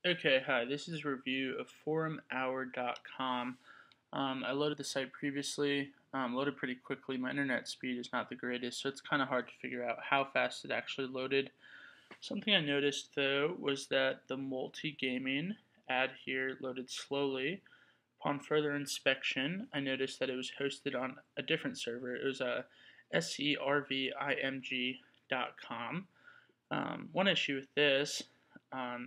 Okay, hi, this is a review of forumhour.com. I loaded the site previously, loaded pretty quickly. My internet speed is not the greatest, so it's kind of hard to figure out how fast it actually loaded. Something I noticed though was that the multi-gaming ad here loaded slowly. Upon further inspection, I noticed that it was hosted on a different server. It was servimg.com. One issue with this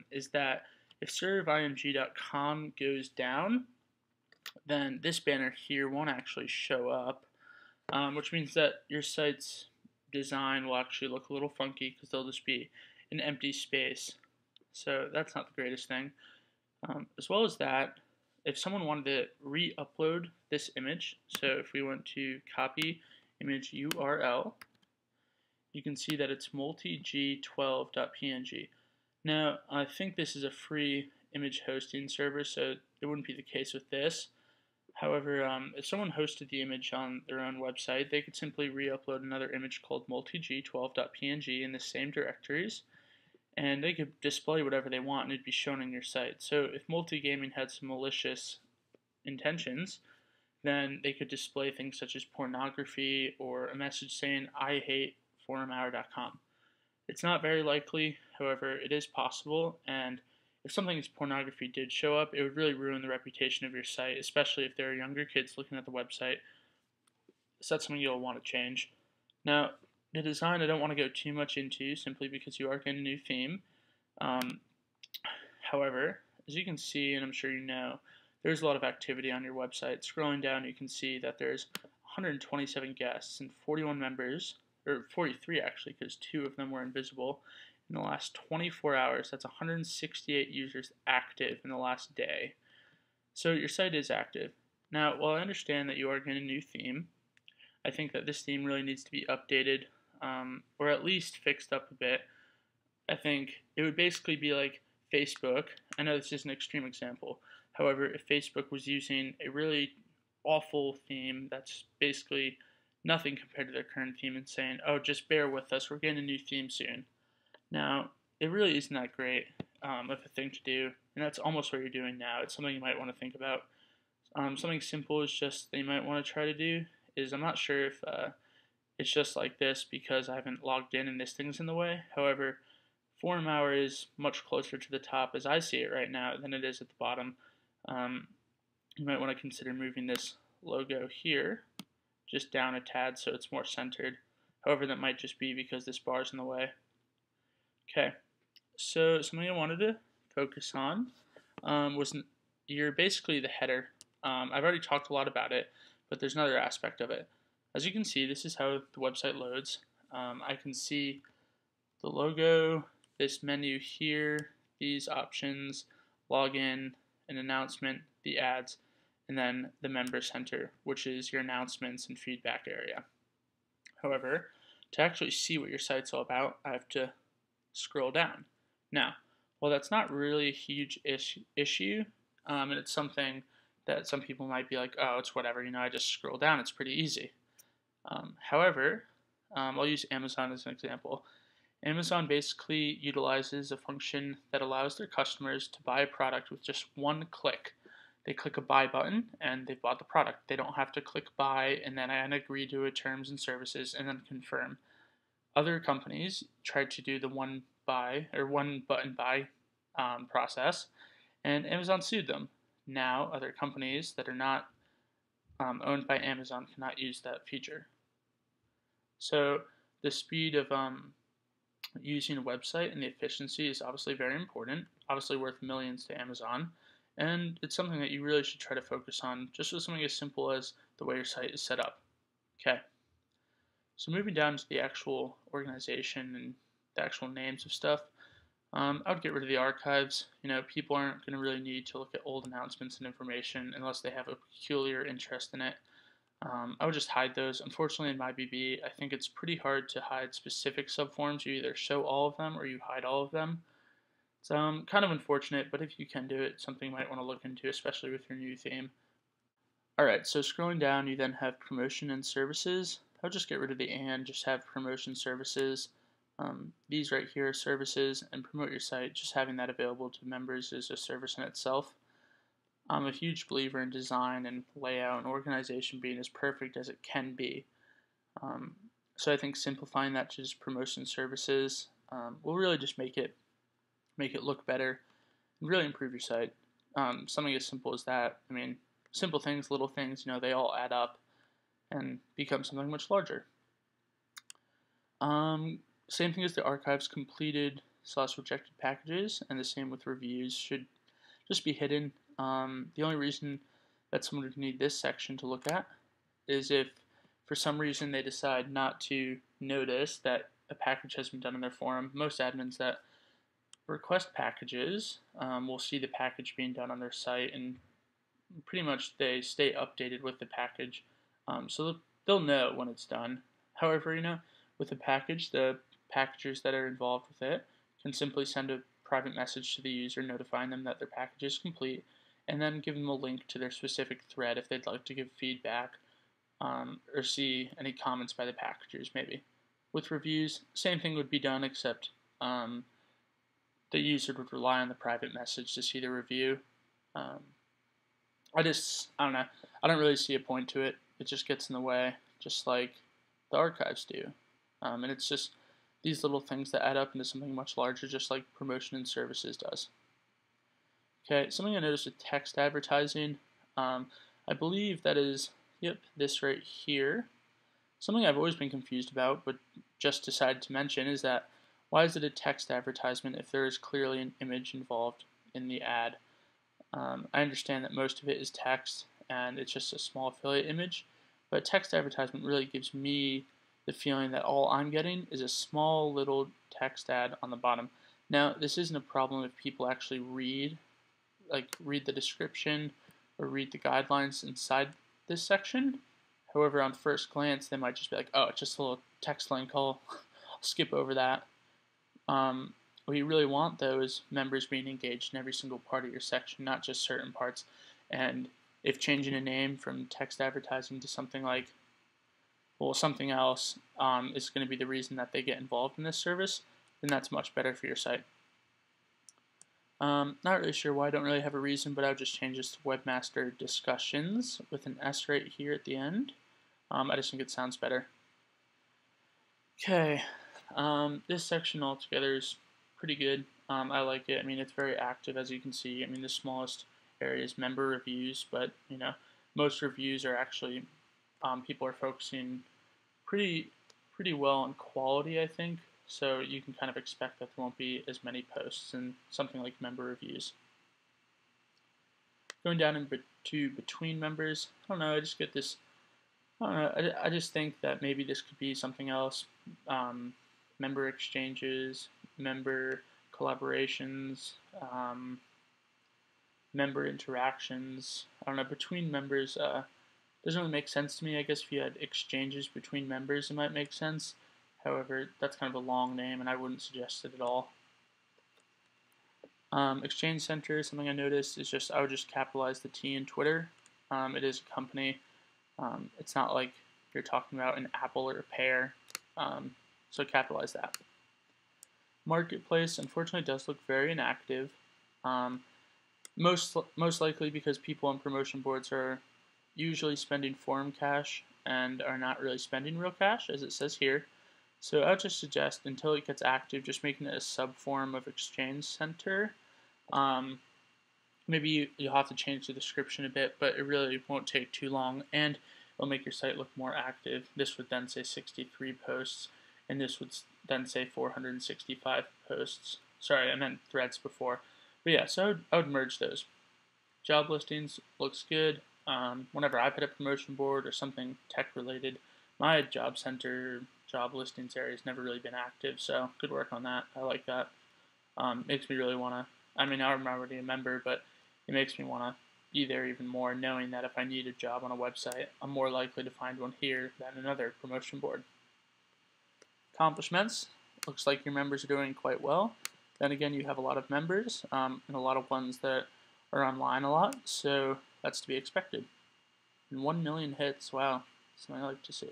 is that if serveimg.com goes down, then this banner here won't actually show up, which means that your site's design will actually look a little funky because there'll just be an empty space. So that's not the greatest thing. As well as that, if someone wanted to re-upload this image, so if we went to copy image URL, you can see that it's multig12.png. Now, I think this is a free image hosting server, so it wouldn't be the case with this. However, if someone hosted the image on their own website, they could simply re-upload another image called multig12.png in the same directories, and they could display whatever they want and it'd be shown on your site. So if multigaming had some malicious intentions, then they could display things such as pornography or a message saying, "I hate forumhour.com." It's not very likely, however, it is possible, and if something as pornography did show up, it would really ruin the reputation of your site, especially if there are younger kids looking at the website. So that's something you'll want to change. Now, the design I don't want to go too much into simply because you are getting a new theme. Um, However, as you can see, and I'm sure you know, there's a lot of activity on your website. Scrolling down, you can see that there's 127 guests and 41 members, or 43 actually, because 2 of them were invisible in the last 24 hours. That's 168 users active in the last day. So your site is active. Now, while I understand that you are getting a new theme, I think that this theme really needs to be updated, or at least fixed up a bit. I think it would basically be like Facebook. I know this is an extreme example. However, if Facebook was using a really awful theme that's basically nothing compared to their current theme and saying, "Oh, just bear with us, we're getting a new theme soon." Now, it really isn't that great of a thing to do, and that's almost what you're doing now. It's something you might want to think about. Something simple is just that you might want to try to do is I'm not sure if it's just like this because I haven't logged in and this thing's in the way. However, Forum Hour is much closer to the top as I see it right now than it is at the bottom. Um, you might want to consider moving this logo here just down a tad so it's more centered. However, that might just be because this bar is in the way. Okay, so something I wanted to focus on was you're basically the header. I've already talked a lot about it, but there's another aspect of it. As you can see, this is how the website loads. I can see the logo, this menu here, these options, login, an announcement, the ads, and then the member center, which is your announcements and feedback area. However, to actually see what your site's all about, I have to scroll down. Now, while that's not really a huge issue, and it's something that some people might be like, "Oh, it's whatever, I just scroll down, it's pretty easy." However, I'll use Amazon as an example. Amazon basically utilizes a function that allows their customers to buy a product with just one click. They click a buy button and they've bought the product. They don't have to click buy and then agree to a terms and services and then confirm. Other companies tried to do the one buy or one button buy process, and Amazon sued them. Now, other companies that are not owned by Amazon cannot use that feature. So the speed of using a website and the efficiency is obviously very important, obviously worth millions to Amazon, and it's something that you really should try to focus on just with something as simple as the way your site is set up. Okay, so moving down to the actual organization and the actual names of stuff, I would get rid of the archives. People aren't going to really need to look at old announcements and information unless they have a peculiar interest in it. I would just hide those. Unfortunately, in MyBB, I think it's pretty hard to hide specific subforms. You either show all of them or you hide all of them. It's kind of unfortunate, but if you can do it, it's something you might want to look into, especially with your new theme. Alright, so scrolling down, you then have promotion and services. I would just get rid of the and, just have promotion services. These right here are services, and promote your site. Just having that available to members is a service in itself. I'm a huge believer in design and layout and organization being as perfect as it can be. Um, so I think simplifying that to just promotion services will really just make it look better and really improve your site. Something as simple as that. I mean, simple things, little things, they all add up and become something much larger. Same thing as the archives completed / rejected packages, and the same with reviews should just be hidden. The only reason that someone would need this section to look at is if for some reason they decide not to notice that a package has been done in their forum. Most admins that request packages will see the package being done on their site, and pretty much they stay updated with the package, so they'll know when it's done. However, with the package, the packagers that are involved with it can simply send a private message to the user notifying them that their package is complete, and then give them a link to their specific thread if they'd like to give feedback or see any comments by the packagers maybe. With reviews, same thing would be done, except the user would rely on the private message to see the review. I don't know. I don't really see a point to it. It just gets in the way, just like the archives do. And it's just these little things that add up into something much larger, just like promotion and services does. Okay, something I noticed with text advertising, I believe that is, this right here. Something I've always been confused about, but just decided to mention, is that why is it a text advertisement if there is clearly an image involved in the ad? I understand that most of it is text and it's just a small affiliate image, but text advertisement really gives me the feeling that all I'm getting is a small little text ad on the bottom. Now, this isn't a problem if people actually read the description or read the guidelines inside this section. However, on first glance, they might just be like, oh, it's just a little text link, I'll skip over that. What you really want, though, is members being engaged in every single part of your section, not just certain parts. And if changing a name from text advertising to something like, something else is going to be the reason that they get involved in this service, then that's much better for your site. Not really sure why. I don't really have a reason, but I'll just change this to Webmaster Discussions with an S right here at the end. I just think it sounds better. Okay, this section altogether is pretty good. I like it. I mean, it's very active, as you can see. I mean, the smallest area is member reviews, but most reviews are actually people are focusing pretty well on quality, I think. So you can kind of expect that there won't be as many posts in something like member reviews. Going down into between members, I don't know. I just get this. I don't know. I just think that maybe this could be something else. Member exchanges, member collaborations, member interactions. I don't know, between members doesn't really make sense to me. I guess if you had exchanges between members, it might make sense. However, that's kind of a long name, and I wouldn't suggest it at all. Exchange Center, something I noticed is I would just capitalize the T in Twitter. It is a company. It's not like you're talking about an apple or a pear. So capitalize that. Marketplace, unfortunately, does look very inactive. Most likely because people on promotion boards are usually spending forum cash and are not really spending real cash, as it says here. So I would just suggest, until it gets active, just making it a sub-forum of Exchange Center. Maybe you'll have to change the description a bit, but it really won't take too long, and it'll make your site look more active. This would then say 63 posts, and this would then say 465 posts. Sorry, I meant threads before. But yeah, so I would merge those. Job listings looks good. Whenever I've hit a promotion board or something tech-related, my job center job listings area has never really been active, so good work on that. I like that. Makes me really want to, I mean, I'm already a member, but it makes me want to be there even more, knowing that if I need a job on a website, I'm more likely to find one here than another promotion board. Accomplishments. Looks like your members are doing quite well. Then again, you have a lot of members and a lot of ones that are online a lot, so that's to be expected. And 1 million hits, wow, something I like to see.